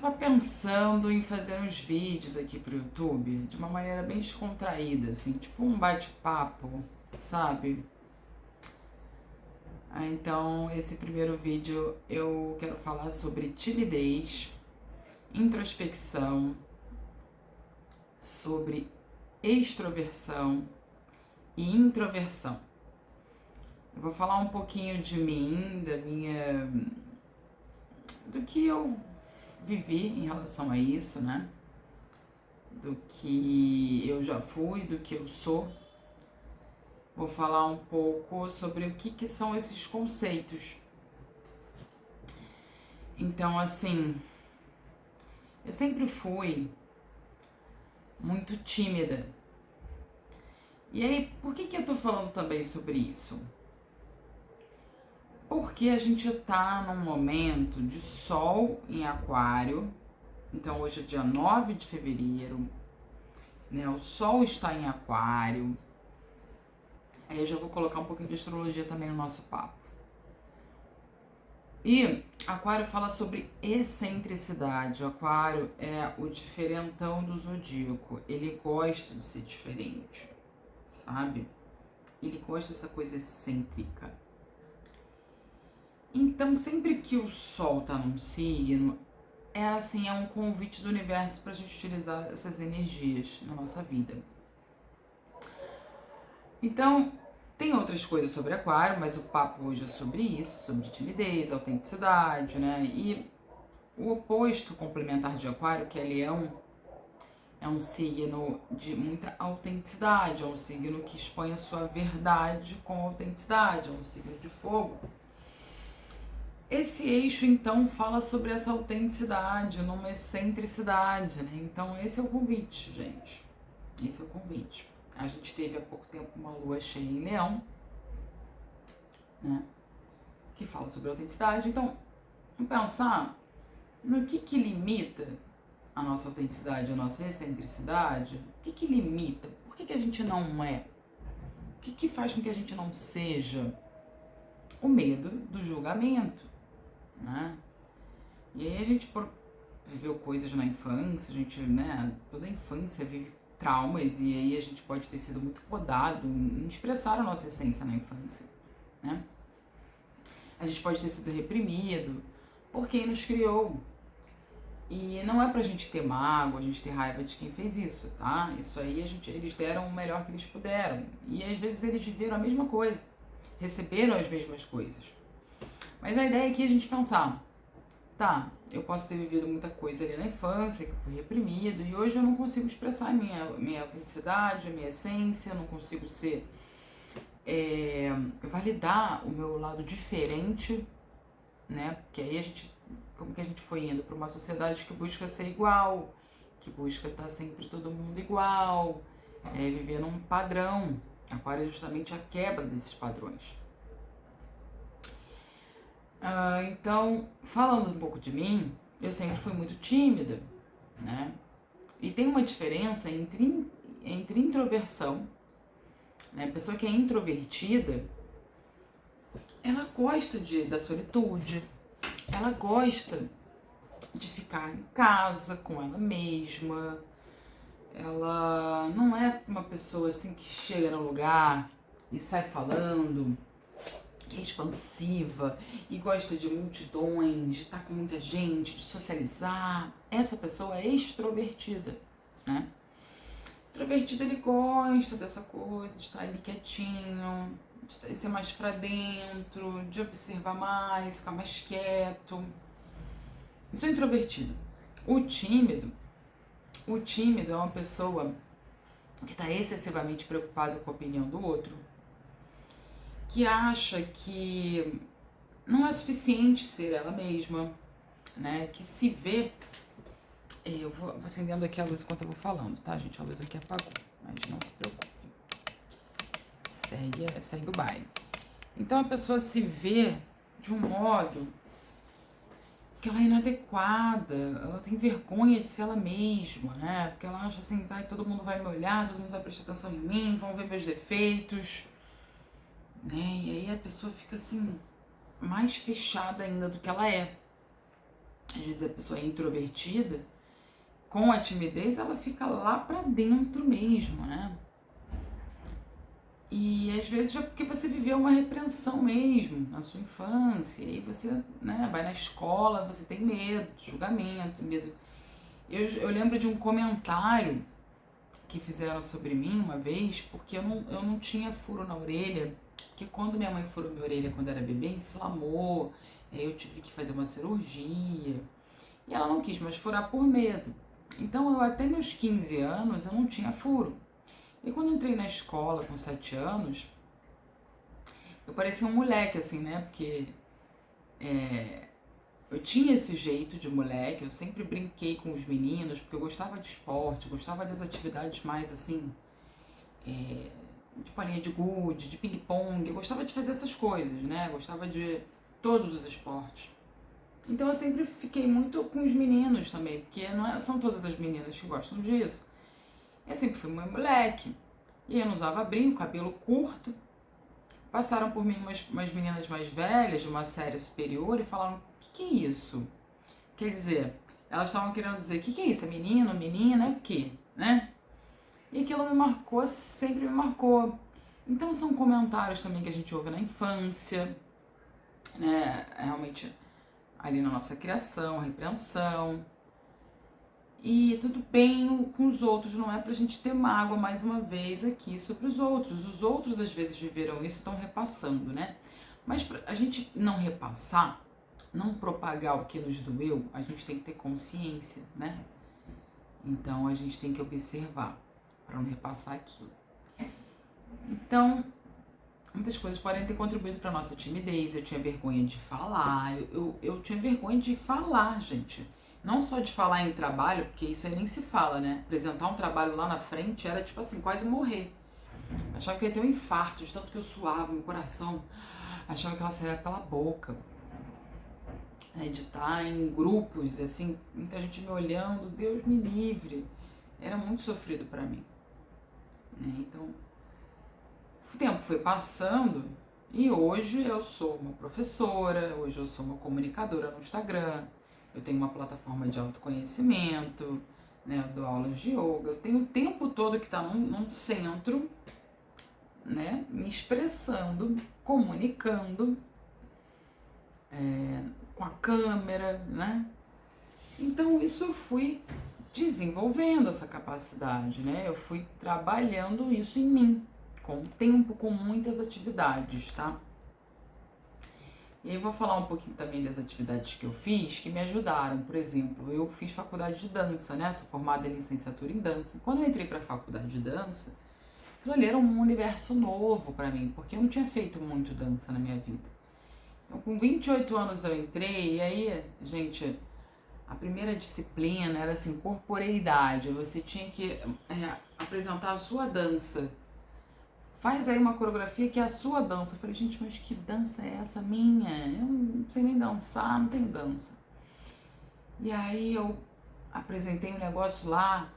Tava pensando em fazer uns vídeos aqui pro YouTube de uma maneira bem descontraída, assim, tipo um bate-papo, sabe? Então, esse primeiro vídeo eu quero falar sobre timidez, introspecção, sobre extroversão e introversão. Eu vou falar um pouquinho de mim, do que eu vivi em relação a isso, né? Do que eu já fui, do que eu sou. Vou falar um pouco sobre o que são esses conceitos. Então, assim, eu sempre fui muito tímida. E aí, por que eu tô falando também sobre isso? Porque a gente tá num momento de sol em aquário. Então, hoje é dia 9 de fevereiro, né? O sol está em aquário. Aí eu já vou colocar um pouquinho de astrologia também no nosso papo. E Aquário fala sobre excentricidade. O Aquário é o diferentão do zodíaco. Ele gosta de ser diferente, sabe? Ele gosta dessa coisa excêntrica. Então, sempre que o Sol tá num signo, é um convite do universo pra gente utilizar essas energias na nossa vida. Então, tem outras coisas sobre Aquário, mas o papo hoje é sobre isso, sobre timidez, autenticidade, né? E o oposto complementar de Aquário, que é Leão, é um signo de muita autenticidade, é um signo que expõe a sua verdade com autenticidade, é um signo de fogo. Esse eixo, então, fala sobre essa autenticidade, numa excentricidade, né? Então, esse é o convite, gente. Esse é o convite. A gente teve há pouco tempo uma lua cheia em Leão, né? Que fala sobre autenticidade. Então, vamos pensar no que limita a nossa autenticidade, a nossa excentricidade. O que limita? Por que a gente não é? O que faz com que a gente não seja? O medo do julgamento, né? E aí a gente viveu coisas na infância, a gente, né, toda a infância vive traumas e aí a gente pode ter sido muito podado em expressar a nossa essência na infância, né? A gente pode ter sido reprimido por quem nos criou. E não é pra gente ter mágoa, a gente ter raiva de quem fez isso, tá? Isso aí eles deram o melhor que eles puderam. E às vezes eles viveram a mesma coisa, receberam as mesmas coisas. Mas a ideia aqui é a gente pensar, tá, eu posso ter vivido muita coisa ali na infância, que eu fui reprimido, e hoje eu não consigo expressar a minha autenticidade, a minha essência, eu não consigo validar o meu lado diferente, né? Porque aí como que a gente foi indo para uma sociedade que busca ser igual, que busca estar sempre todo mundo igual, viver num padrão. Aquário é justamente a quebra desses padrões. Então, falando um pouco de mim, eu sempre fui muito tímida, né? E tem uma diferença entre introversão, né? A pessoa que é introvertida, ela gosta da solitude, ela gosta de ficar em casa com ela mesma, ela não é uma pessoa assim que chega no lugar e sai falando, que é expansiva e gosta de multidões, de estar com muita gente, de socializar. Essa pessoa é extrovertida, né? Introvertido, ele gosta dessa coisa, de estar ali quietinho, de ser mais pra dentro, de observar mais, ficar mais quieto. Isso é introvertido. O tímido é uma pessoa que está excessivamente preocupada com a opinião do outro, que acha que não é suficiente ser ela mesma, né? Que se vê. Eu vou acendendo aqui a luz enquanto eu vou falando, tá, gente? A luz aqui apagou, mas não se preocupe. Segue o baile. Então a pessoa se vê de um modo que ela é inadequada, ela tem vergonha de ser ela mesma, né? Porque ela acha assim, tá, todo mundo vai me olhar, todo mundo vai prestar atenção em mim, vão ver meus defeitos, né? E aí a pessoa fica assim, mais fechada ainda do que ela é. às vezes a pessoa é introvertida, com a timidez ela fica lá pra dentro mesmo, né? E às vezes é porque você viveu uma repreensão mesmo na sua infância, e aí você, né, vai na escola, você tem medo, julgamento, medo. Eu lembro de um comentário que fizeram sobre mim uma vez, porque eu não tinha furo na orelha, porque quando minha mãe furou minha orelha quando era bebê, inflamou, aí eu tive que fazer uma cirurgia, e ela não quis mais furar por medo. Então eu até meus 15 anos eu não tinha furo. E quando eu entrei na escola com 7 anos, eu parecia um moleque assim, né? Porque eu tinha esse jeito de moleque, eu sempre brinquei com os meninos, porque eu gostava de esporte, eu gostava das atividades mais assim, de bolinha de gude, de ping-pong, eu gostava de fazer essas coisas, né? Eu gostava de todos os esportes. Então eu sempre fiquei muito com os meninos também, porque não são todas as meninas que gostam disso. Eu sempre fui um moleque, e eu não usava brinco, cabelo curto. Passaram por mim umas meninas mais velhas, de uma série superior, e falaram: o que é isso? Quer dizer, elas estavam querendo dizer: o que é isso? É menino, menina, é o quê? Né? E aquilo me marcou, sempre me marcou. Então são comentários também que a gente ouve na infância, né? Realmente ali na nossa criação, repreensão. E tudo bem com os outros, não é pra gente ter mágoa mais uma vez aqui sobre os outros. Os outros às vezes viveram isso e estão repassando, né? Mas pra a gente não repassar, não propagar o que nos doeu, a gente tem que ter consciência, né? Então a gente tem que observar para não repassar aquilo. Então, muitas coisas podem ter contribuído para nossa timidez. Eu tinha vergonha de falar, eu tinha vergonha de falar, gente. Não só de falar em trabalho, porque isso aí nem se fala, né? Apresentar um trabalho lá na frente era tipo assim, quase morrer. Achava que ia ter um infarto, de tanto que eu suava, meu coração. Achava que ela saía pela boca. Né? De estar em grupos, assim, muita gente me olhando, Deus me livre. Era muito sofrido para mim. Né? Então, o tempo foi passando e hoje eu sou uma professora, hoje eu sou uma comunicadora no Instagram, eu tenho uma plataforma de autoconhecimento, né, eu dou aulas de yoga, eu tenho o tempo todo que está num centro, né, me expressando, comunicando, com a câmera, né? Então isso eu fui desenvolvendo essa capacidade, né? Eu fui trabalhando isso em mim, com o tempo, com muitas atividades, tá? E aí eu vou falar um pouquinho também das atividades que eu fiz que me ajudaram. Por exemplo, eu fiz faculdade de dança, né? Sou formada em licenciatura em dança. Quando eu entrei para a faculdade de dança, aquilo ali era um universo novo para mim, porque eu não tinha feito muito dança na minha vida. Então, com 28 anos eu entrei, e aí, gente, a primeira disciplina era assim, corporeidade. Você tinha que apresentar a sua dança. Faz aí uma coreografia que é a sua dança. Eu falei, gente, mas que dança é essa minha? Eu não sei nem dançar, não tenho dança. E aí eu apresentei um negócio lá,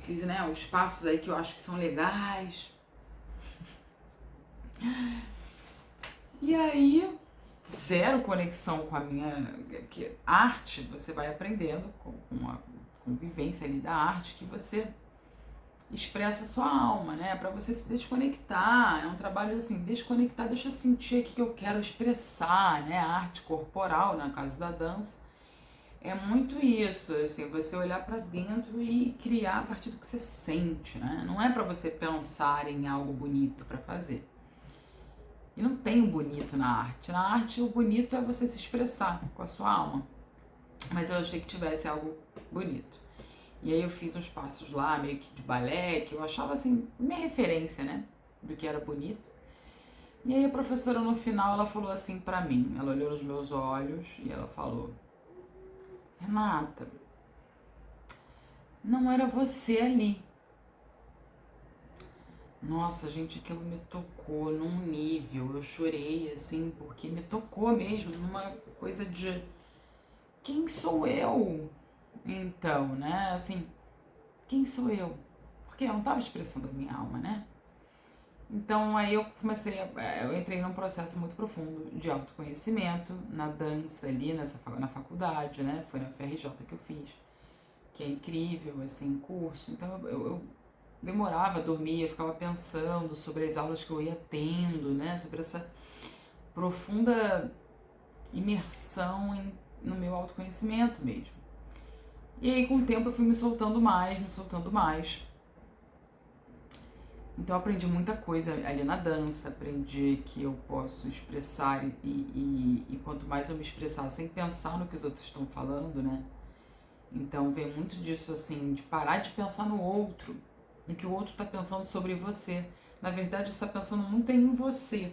fiz, né, os passos aí que eu acho que são legais. E aí, zero conexão com a minha... Porque arte, você vai aprendendo com a convivência ali da arte, que você expressa a sua alma, né? Para você se desconectar. É um trabalho assim, desconectar, deixa eu sentir aqui que eu quero expressar, né? A arte corporal, na caso da dança. É muito isso, assim, você olhar para dentro e criar a partir do que você sente, né? Não é para você pensar em algo bonito para fazer. E não tem o bonito na arte. Na arte, o bonito é você se expressar com a sua alma. Mas eu achei que tivesse algo bonito. E aí eu fiz uns passos lá, meio que de balé, que eu achava assim, minha referência, né? Do que era bonito. E aí a professora no final, ela falou assim pra mim, ela olhou nos meus olhos e ela falou: Renata, não era você ali. Nossa, gente, aquilo me tocou num nível, eu chorei assim, porque me tocou mesmo, numa coisa de quem sou eu? Então, né, assim, quem sou eu? Porque eu não estava expressando a minha alma, né? Então aí eu eu entrei num processo muito profundo de autoconhecimento, na dança ali, na faculdade, né? Foi na FRJ que eu fiz, que é incrível, assim, curso. Então eu demorava, dormia, ficava pensando sobre as aulas que eu ia tendo, né? Sobre essa profunda imersão no meu autoconhecimento mesmo. E aí com o tempo eu fui me soltando mais, me soltando mais. Então eu aprendi muita coisa ali na dança, aprendi que eu posso expressar e quanto mais eu me expressar sem pensar no que os outros estão falando, né? Então vem muito disso assim, de parar de pensar no outro, no que o outro está pensando sobre você. Na verdade, você está pensando muito em você.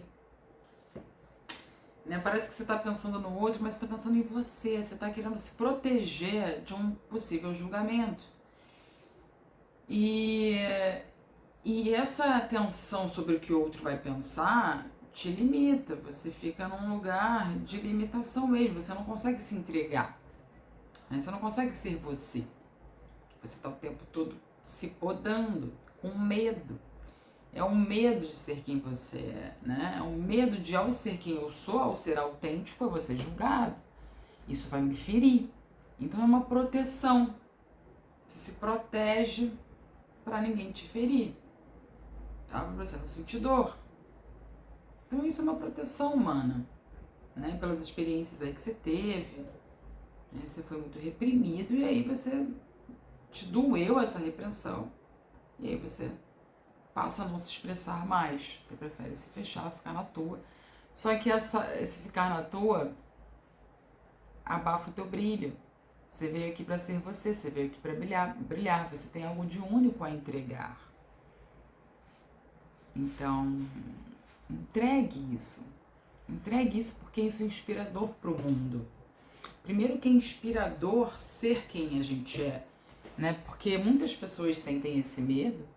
Né? Parece que você está pensando no outro, mas você está pensando em você. Você está querendo se proteger de um possível julgamento. E essa atenção sobre o que o outro vai pensar te limita. Você fica num lugar de limitação mesmo. Você não consegue se entregar. Né? Você não consegue ser você. Você está o tempo todo se podando, com medo. É um medo de ser quem você é, né? É um medo de, ao ser quem eu sou, ao ser autêntico, eu vou ser julgado. Isso vai me ferir. Então é uma proteção. Você se protege para ninguém te ferir, tá? Para você não sentir dor. Então isso é uma proteção humana, né? Pelas experiências aí que você teve, né? Você foi muito reprimido e aí você te doeu essa repressão. E aí você passa a não se expressar mais. Você prefere se fechar, ficar na tua. Só que esse ficar na tua abafa o teu brilho. Você veio aqui para ser você, você veio aqui para brilhar. Você tem algo de único a entregar. Então, entregue isso. Entregue isso porque isso é inspirador para o mundo. Primeiro que é inspirador ser quem a gente é, né? Porque muitas pessoas sentem esse medo.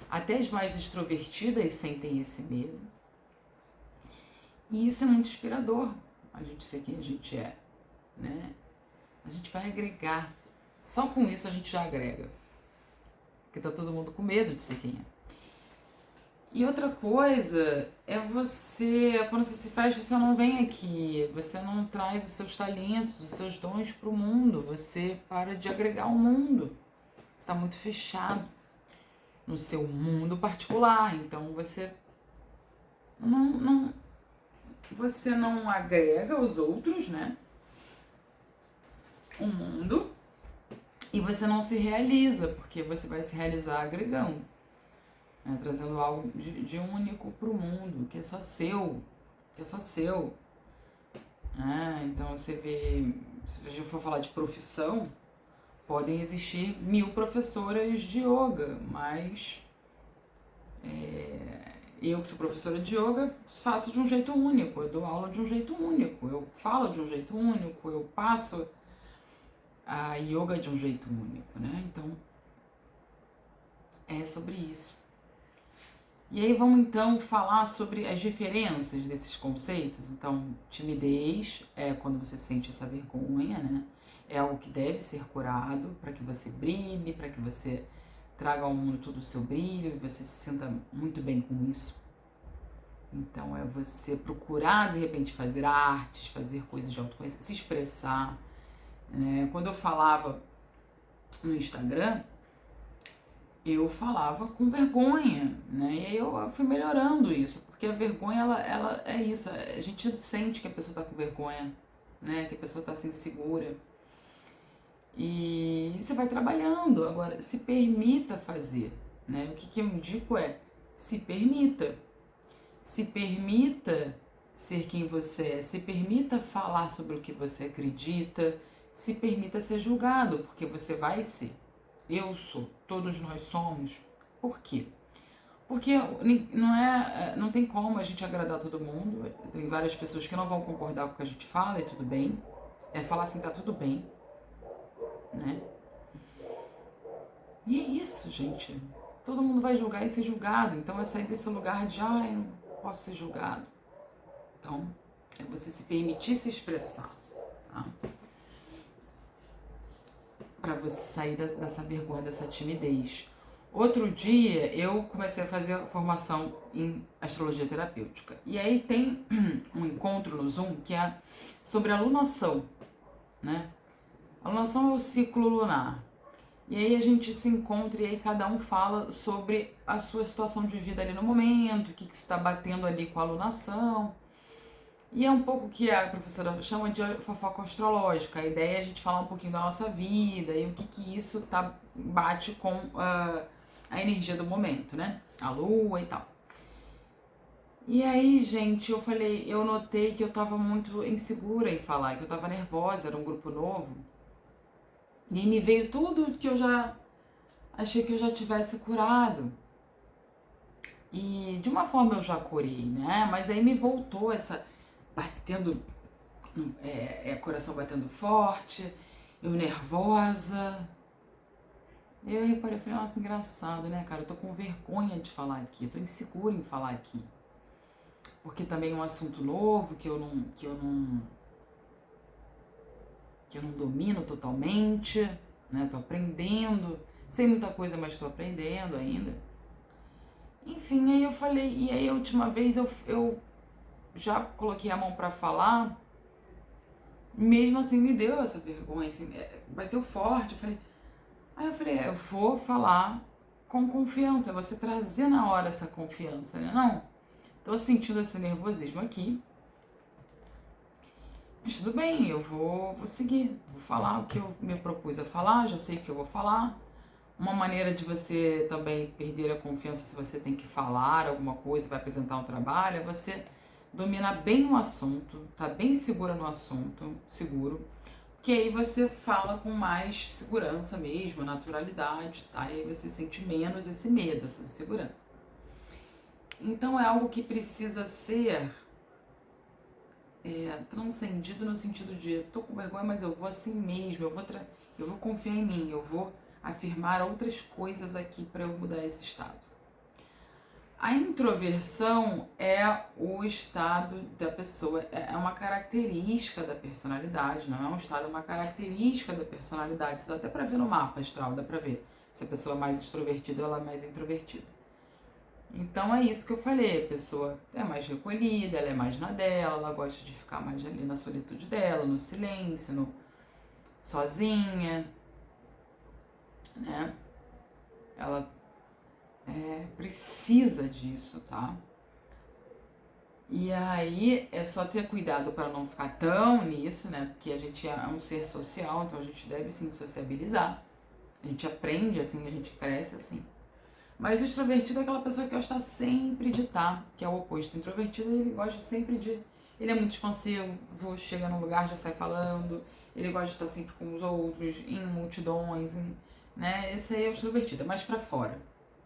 Até as mais extrovertidas sentem esse medo. E isso é muito inspirador, a gente ser quem a gente é, né? A gente vai agregar. Só com isso a gente já agrega. Porque tá todo mundo com medo de ser quem é. E outra coisa é você, quando você se fecha, você não vem aqui, você não traz os seus talentos, os seus dons pro mundo, você para de agregar ao mundo. Você tá muito fechado no seu mundo particular, então você não agrega os outros, né? O mundo, e você não se realiza, porque você vai se realizar agregando, né? Trazendo algo de único pro mundo, que é só seu, né? Então você vê, se a gente for falar de profissão, podem existir 1000 professoras de yoga, mas eu que sou professora de yoga faço de um jeito único, eu dou aula de um jeito único, eu falo de um jeito único, eu passo a yoga de um jeito único, né? Então é sobre isso. E aí vamos então falar sobre as diferenças desses conceitos. Então, timidez é quando você sente essa vergonha, né? É algo que deve ser curado para que você brilhe, para que você traga ao mundo todo o seu brilho e você se sinta muito bem com isso. Então é você procurar de repente fazer artes, fazer coisas de autoconhecimento, se expressar. Quando eu falava no Instagram, eu falava com vergonha, né? E aí eu fui melhorando isso, porque a vergonha, ela é isso, a gente sente que a pessoa tá com vergonha, né? Que a pessoa tá assim, insegura. E você vai trabalhando. Agora, se permita fazer, né? O que eu indico é, se permita. Se permita ser quem você é, se permita falar sobre o que você acredita, se permita ser julgado, porque você vai ser. Eu sou, todos nós somos. Por quê? Porque não tem como a gente agradar todo mundo. Tem várias pessoas que não vão concordar com o que a gente fala e tudo bem. É falar assim, tá tudo bem, né? E é isso, gente. Todo mundo vai julgar e ser julgado. Então é sair desse lugar de, eu não posso ser julgado. Então, é você se permitir se expressar, tá? Para você sair dessa vergonha, dessa timidez. Outro dia eu comecei a fazer a formação em astrologia terapêutica. E aí tem um encontro no Zoom que é sobre alunação, né? Alunação é o ciclo lunar. E aí a gente se encontra e aí cada um fala sobre a sua situação de vida ali no momento, o que está batendo ali com a alunação. E é um pouco que a professora chama de fofoca astrológica. A ideia é a gente falar um pouquinho da nossa vida e o que isso bate com a energia do momento, né? A lua e tal. E aí, gente, eu notei que eu tava muito insegura em falar, que eu tava nervosa, era um grupo novo. E me veio tudo que eu já achei que eu já tivesse curado. E de uma forma eu já curei, né? Mas aí me voltou essa batendo, coração batendo forte, eu nervosa. Eu reparei, falei, nossa, engraçado, né, cara? Eu tô com vergonha de falar aqui, eu tô insegura em falar aqui. Porque também é um assunto novo que eu não domino totalmente, né? Tô aprendendo, sei muita coisa, mas tô aprendendo ainda. Enfim, aí eu falei, e aí a última vez eu já coloquei a mão pra falar, mesmo assim me deu essa vergonha, assim, bateu forte, aí eu falei, eu vou falar com confiança, você trazer na hora essa confiança, né? Não, tô sentindo esse nervosismo aqui, mas tudo bem, eu vou seguir, vou falar o que eu me propus a falar, já sei o que eu vou falar. Uma maneira de você também perder a confiança se você tem que falar alguma coisa, vai apresentar um trabalho, é você dominar bem o assunto, tá bem segura no assunto, seguro, que aí você fala com mais segurança mesmo, naturalidade, tá? E aí você sente menos esse medo, essa insegurança. Então é algo que precisa ser transcendido no sentido de tô com vergonha, mas eu vou assim mesmo, eu vou confiar em mim, eu vou afirmar outras coisas aqui para eu mudar esse estado. A introversão é o estado da pessoa, é uma característica da personalidade, não é um estado, é uma característica da personalidade. Isso dá até pra ver no mapa astral, dá pra ver se a pessoa é mais extrovertida ou ela é mais introvertida. Então é isso que eu falei, a pessoa é mais recolhida, ela é mais na dela, ela gosta de ficar mais ali na solitude dela, no silêncio, sozinha, né? Ela precisa disso, tá? E aí é só ter cuidado para não ficar tão nisso, né? Porque a gente é um ser social, então a gente deve sim sociabilizar. A gente aprende assim, a gente cresce assim. Mas o extrovertido é aquela pessoa que gosta sempre de estar, que é o oposto. O introvertido, ele gosta sempre de... Ele é muito expansivo, chega num lugar, já sai falando. Ele gosta de estar sempre com os outros, em multidões, né? Esse aí é o extrovertido, é mais pra fora.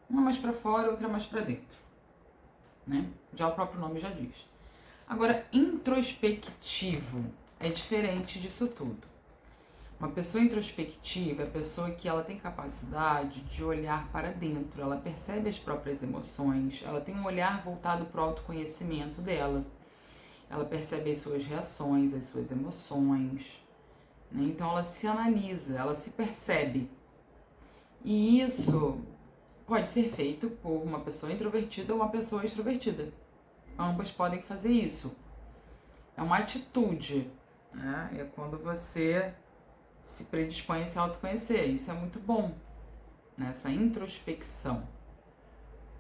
Uma mais pra fora, outra mais pra dentro, né? Já o próprio nome já diz. Agora, introspectivo é diferente disso tudo. Uma pessoa introspectiva é a pessoa que ela tem capacidade de olhar para dentro, ela percebe as próprias emoções, ela tem um olhar voltado para o autoconhecimento dela, ela percebe as suas reações, as suas emoções, né? Então ela se analisa, ela se percebe. E isso pode ser feito por uma pessoa introvertida ou uma pessoa extrovertida. Ambas podem fazer isso. É uma atitude, né? É quando você se predispõe a se autoconhecer. Isso é muito bom, né? Essa introspecção.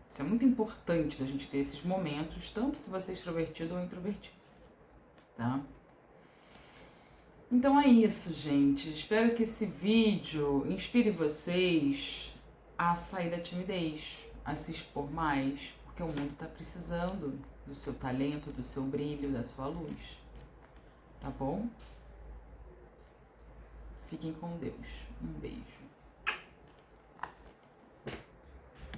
Isso é muito importante da gente ter esses momentos, tanto se você é extrovertido ou introvertido, tá? Então é isso, gente. Espero que esse vídeo inspire vocês a sair da timidez, a se expor mais, porque o mundo tá precisando do seu talento, do seu brilho, da sua luz. Tá bom? Fiquem com Deus. Um beijo.